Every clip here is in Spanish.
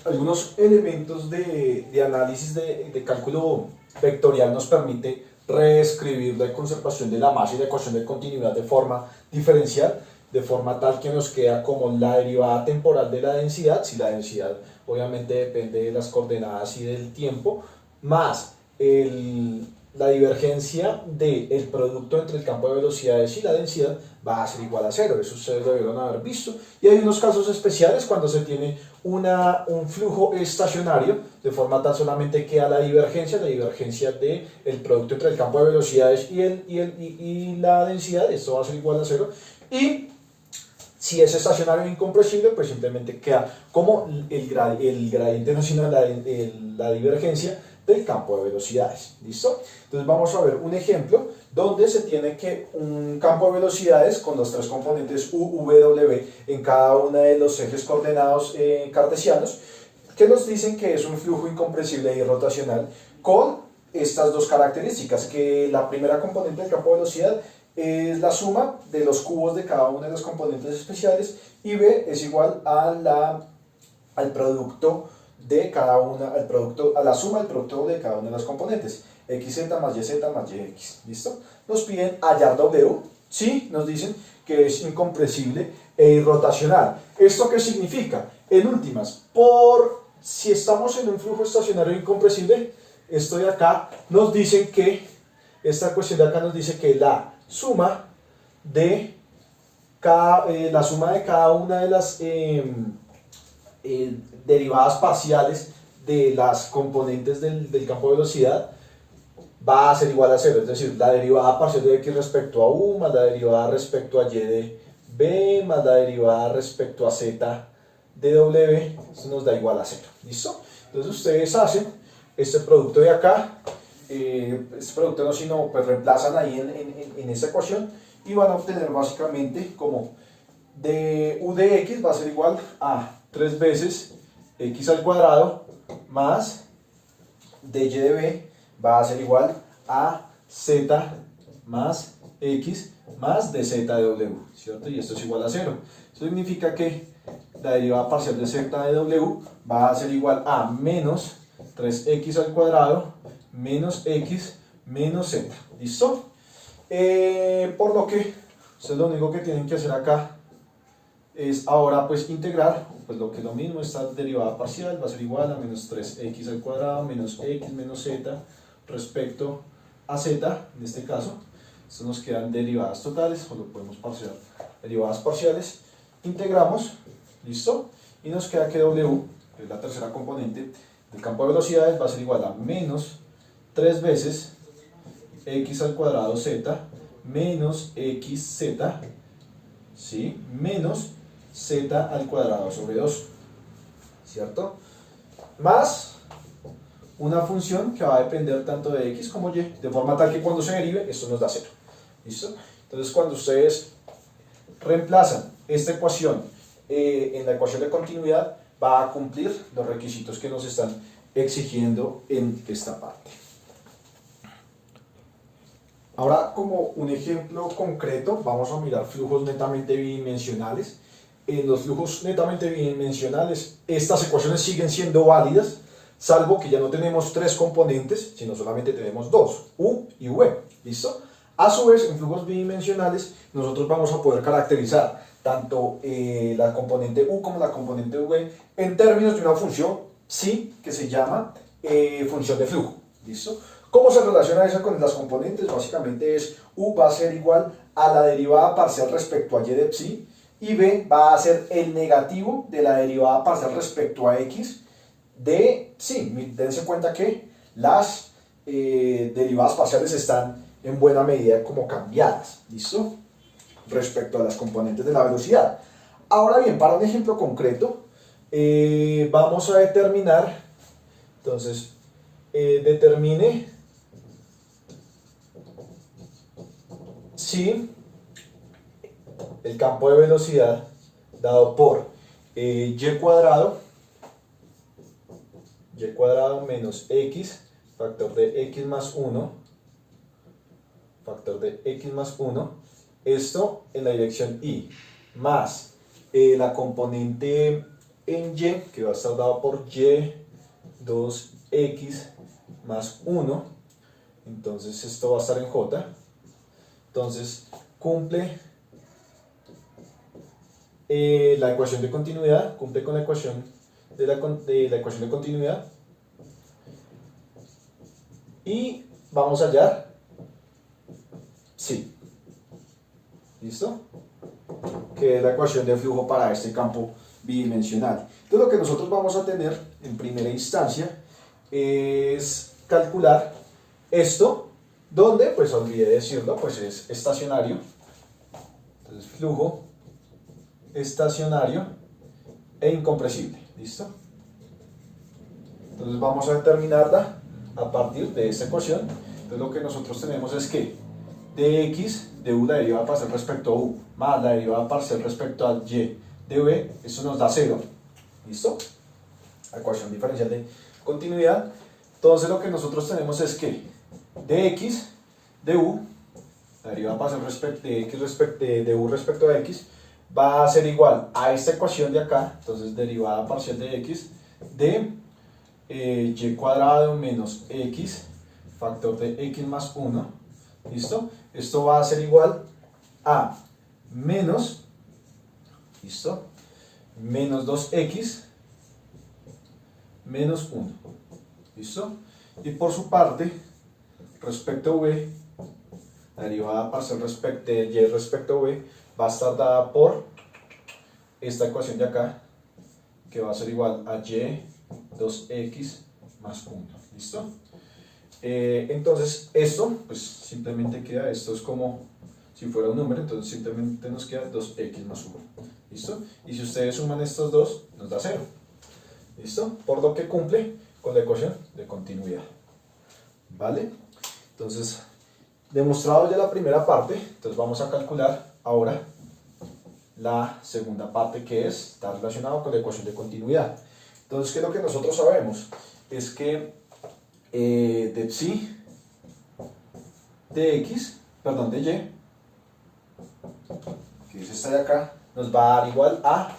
algunos elementos de análisis de cálculo vectorial nos permite reescribir la conservación de la masa y la ecuación de continuidad de forma diferencial, de forma tal que nos queda como la derivada temporal de la densidad, si la densidad obviamente depende de las coordenadas y del tiempo, más la divergencia del producto entre el campo de velocidades y la densidad va a ser igual a cero. Eso ustedes lo debieron haber visto. Y hay unos casos especiales cuando se tiene un flujo estacionario, de forma tal solamente queda la divergencia del producto entre el campo de velocidades y la densidad. Esto va a ser igual a cero. Y si es estacionario e incompresible, pues simplemente queda como el gradiente no, sino la divergencia del campo de velocidades. ¿Listo? Entonces vamos a ver un ejemplo donde se tiene que un campo de velocidades con los tres componentes U, V, W en cada uno de los ejes coordenados cartesianos, que nos dicen que es un flujo incompresible y rotacional con estas dos características, que la primera componente del campo de velocidad es la suma de los cubos de cada uno de los componentes especiales y B es igual al producto de cada una, a la suma del producto de cada una de las componentes, xz más yz más yx. ¿Listo? Nos piden hallar w, sí, nos dicen que es incompresible e irrotacional. ¿Esto qué significa? En últimas, si estamos en un flujo estacionario incompresible, esto de acá nos dicen que, esta cuestión de acá nos dice que la suma de cada una de las derivadas parciales de las componentes del campo de velocidad va a ser igual a cero, es decir, la derivada parcial de x respecto a u más la derivada respecto a y de b más la derivada respecto a z de w, eso nos da igual a cero. ¿Listo? Entonces ustedes hacen este producto de acá, este producto no, sino pues reemplazan ahí en esta ecuación y van a obtener básicamente como de u de x va a ser igual a 3 veces x al cuadrado más de y de b va a ser igual a z más x más de z de w, ¿cierto? Y esto es igual a 0. Eso significa que la derivada parcial de z de w va a ser igual a menos 3x al cuadrado menos x menos z. ¿Listo? Por lo que ustedes lo único que tienen que hacer acá es ahora pues integrar, pues lo que es lo mismo, esta derivada parcial va a ser igual a menos 3x al cuadrado menos x menos z respecto a z, en este caso. Esto nos quedan derivadas totales, o lo podemos parcial, derivadas parciales, integramos, ¿listo? Y nos queda que w, que es la tercera componente del campo de velocidades, va a ser igual a menos 3 veces x al cuadrado z menos xz, ¿sí? Menos z al cuadrado sobre 2, ¿cierto? Más una función que va a depender tanto de x como y, de forma tal que cuando se derive, esto nos da 0. ¿Listo? Entonces, cuando ustedes reemplazan esta ecuación en la ecuación de continuidad, va a cumplir los requisitos que nos están exigiendo en esta parte. Ahora, como un ejemplo concreto, vamos a mirar flujos netamente bidimensionales. En los flujos netamente bidimensionales, estas ecuaciones siguen siendo válidas, salvo que ya no tenemos 3 componentes, sino solamente tenemos 2, u y v. ¿Listo? A su vez, en flujos bidimensionales, nosotros vamos a poder caracterizar tanto la componente u como la componente v en términos de una función psi que se llama función de flujo. ¿Listo? ¿Cómo se relaciona eso con las componentes? Básicamente es u va a ser igual a la derivada parcial respecto a y de psi, y b va a ser el negativo de la derivada parcial respecto a x de psi. Dense cuenta que las derivadas parciales están en buena medida como cambiadas, ¿listo? Respecto a las componentes de la velocidad. Ahora bien, para un ejemplo concreto, vamos a determinar, entonces, determine si el campo de velocidad dado por y cuadrado menos x, factor de x más 1, factor de x más 1, esto en la dirección y, más la componente en y, que va a estar dado por y 2x más 1. Entonces esto va a estar en j. Entonces cumple la ecuación de continuidad, cumple con la ecuación de la ecuación de continuidad. Y vamos a hallar sí. ¿Listo? Que es la ecuación de flujo para este campo bidimensional. Entonces lo que nosotros vamos a tener en primera instancia es calcular esto, donde, pues olvidé decirlo, pues es estacionario. Entonces flujo estacionario e incompresible. ¿Listo? Entonces vamos a determinarla a partir de esta ecuación. Entonces lo que nosotros tenemos es que dx de u, la derivada parcial respecto a u, más la derivada parcial respecto a y de v, eso nos da 0. ¿Listo? La ecuación diferencial de continuidad. Entonces lo que nosotros tenemos es que dx de u, la derivada parcial de x de u respecto a x, va a ser igual a esta ecuación de acá. Entonces derivada parcial de x de y cuadrado menos x factor de x más 1. ¿Listo? Esto va a ser igual a menos, ¿listo? Menos 2x menos 1. ¿Listo? Y por su parte, respecto a v, la derivada parcial respecto de y respecto a v va a estar dada por esta ecuación de acá, que va a ser igual a y 2x más 1. ¿Listo? Entonces esto, pues simplemente queda, esto es como si fuera un número, entonces simplemente nos queda 2x más 1. ¿Listo? Y si ustedes suman estos dos, nos da 0. ¿Listo? Por lo que cumple con la ecuación de continuidad. ¿Vale? Entonces, demostrado ya la primera parte, entonces vamos a calcular ahora la segunda parte, que está relacionada con la ecuación de continuidad. Entonces, ¿qué es lo que nosotros sabemos? Es que de psi de x, perdón, de y, que es esta de acá, nos va a dar igual a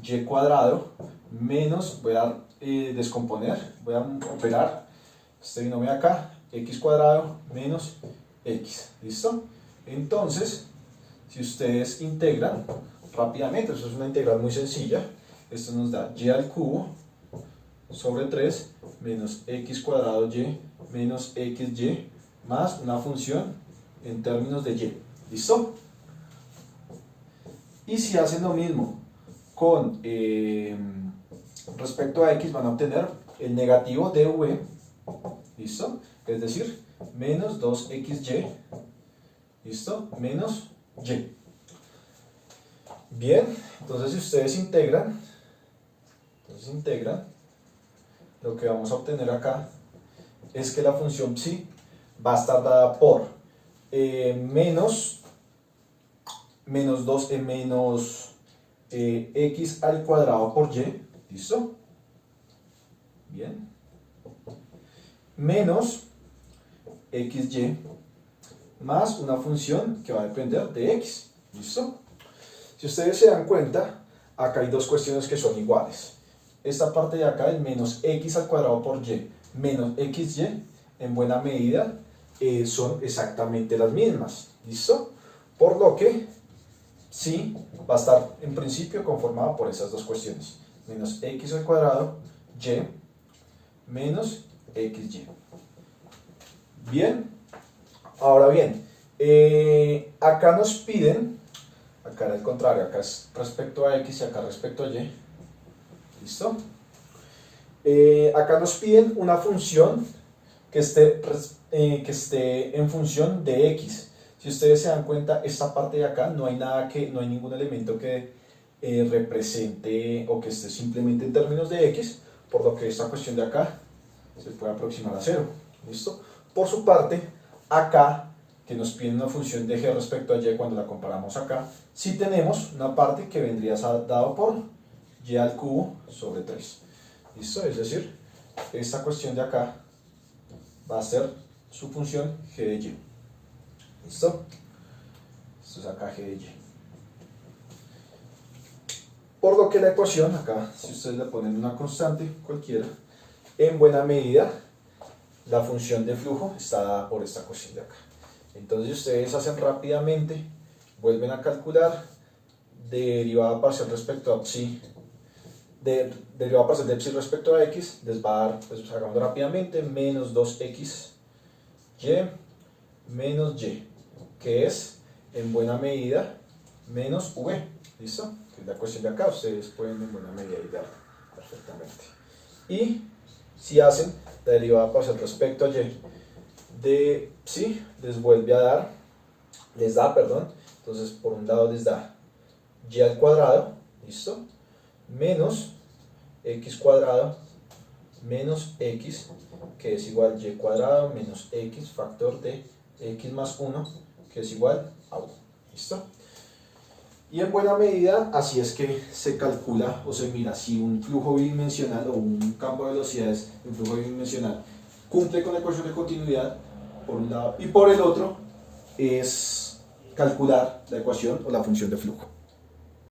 y cuadrado menos, voy a descomponer, voy a operar este binomio de acá, x cuadrado menos x. ¿Listo? Entonces, si ustedes integran rápidamente, eso es una integral muy sencilla, esto nos da y al cubo sobre 3 menos x cuadrado y menos xy más una función en términos de y. ¿Listo? Y si hacen lo mismo con respecto a x, van a obtener el negativo de v. ¿Listo? Es decir, menos 2xy. ¿Listo? Menos y. Bien, entonces si ustedes integran, lo que vamos a obtener acá es que la función psi va a estar dada por menos 2 menos x al cuadrado por y. ¿Listo? Bien. Menos xy más una función que va a depender de x. ¿Listo? Si ustedes se dan cuenta, acá hay dos cuestiones que son iguales. Esta parte de acá, el menos x al cuadrado por y menos xy, en buena medida son exactamente las mismas. ¿Listo? Por lo que sí va a estar en principio conformada por esas dos cuestiones. Menos x al cuadrado y menos xy. Bien. Ahora bien, acá nos piden, acá era el contrario, acá es respecto a x y acá respecto a y. ¿Listo? Acá nos piden una función que esté en función de x. Si ustedes se dan cuenta, esta parte de acá no hay no hay ningún elemento que represente o que esté simplemente en términos de x, por lo que esta cuestión de acá se puede aproximar a 0. ¿Listo? Por su parte, acá, que nos piden una función de g respecto a y cuando la comparamos acá, sí tenemos una parte que vendría dado por y al cubo sobre 3. ¿Listo? Es decir, esta cuestión de acá va a ser su función g de y. ¿Listo? Esto es acá g de y. Por lo que la ecuación, acá, si ustedes le ponen una constante cualquiera, en buena medida, la función de flujo está dada por esta ecuación de acá. Entonces ustedes hacen rápidamente, vuelven a calcular derivada parcial respecto a psi, derivada parcial de psi respecto a x, les va a dar, pues hagamos rápidamente, menos 2x y menos y, que es en buena medida menos v, ¿listo? Que es la cuestión de acá, ustedes pueden en buena medida idear perfectamente. Y si hacen la derivada parcial respecto a y de psi, les vuelve a dar, entonces por un lado les da y al cuadrado, ¿listo? Menos x cuadrado menos x, que es igual a y cuadrado menos x factor de x más 1, que es igual a 1, ¿listo? Y en buena medida así es que se calcula o se mira si un flujo bidimensional o un campo de velocidades de un flujo bidimensional cumple con la ecuación de continuidad por un lado, y por el otro es calcular la ecuación o la función de flujo.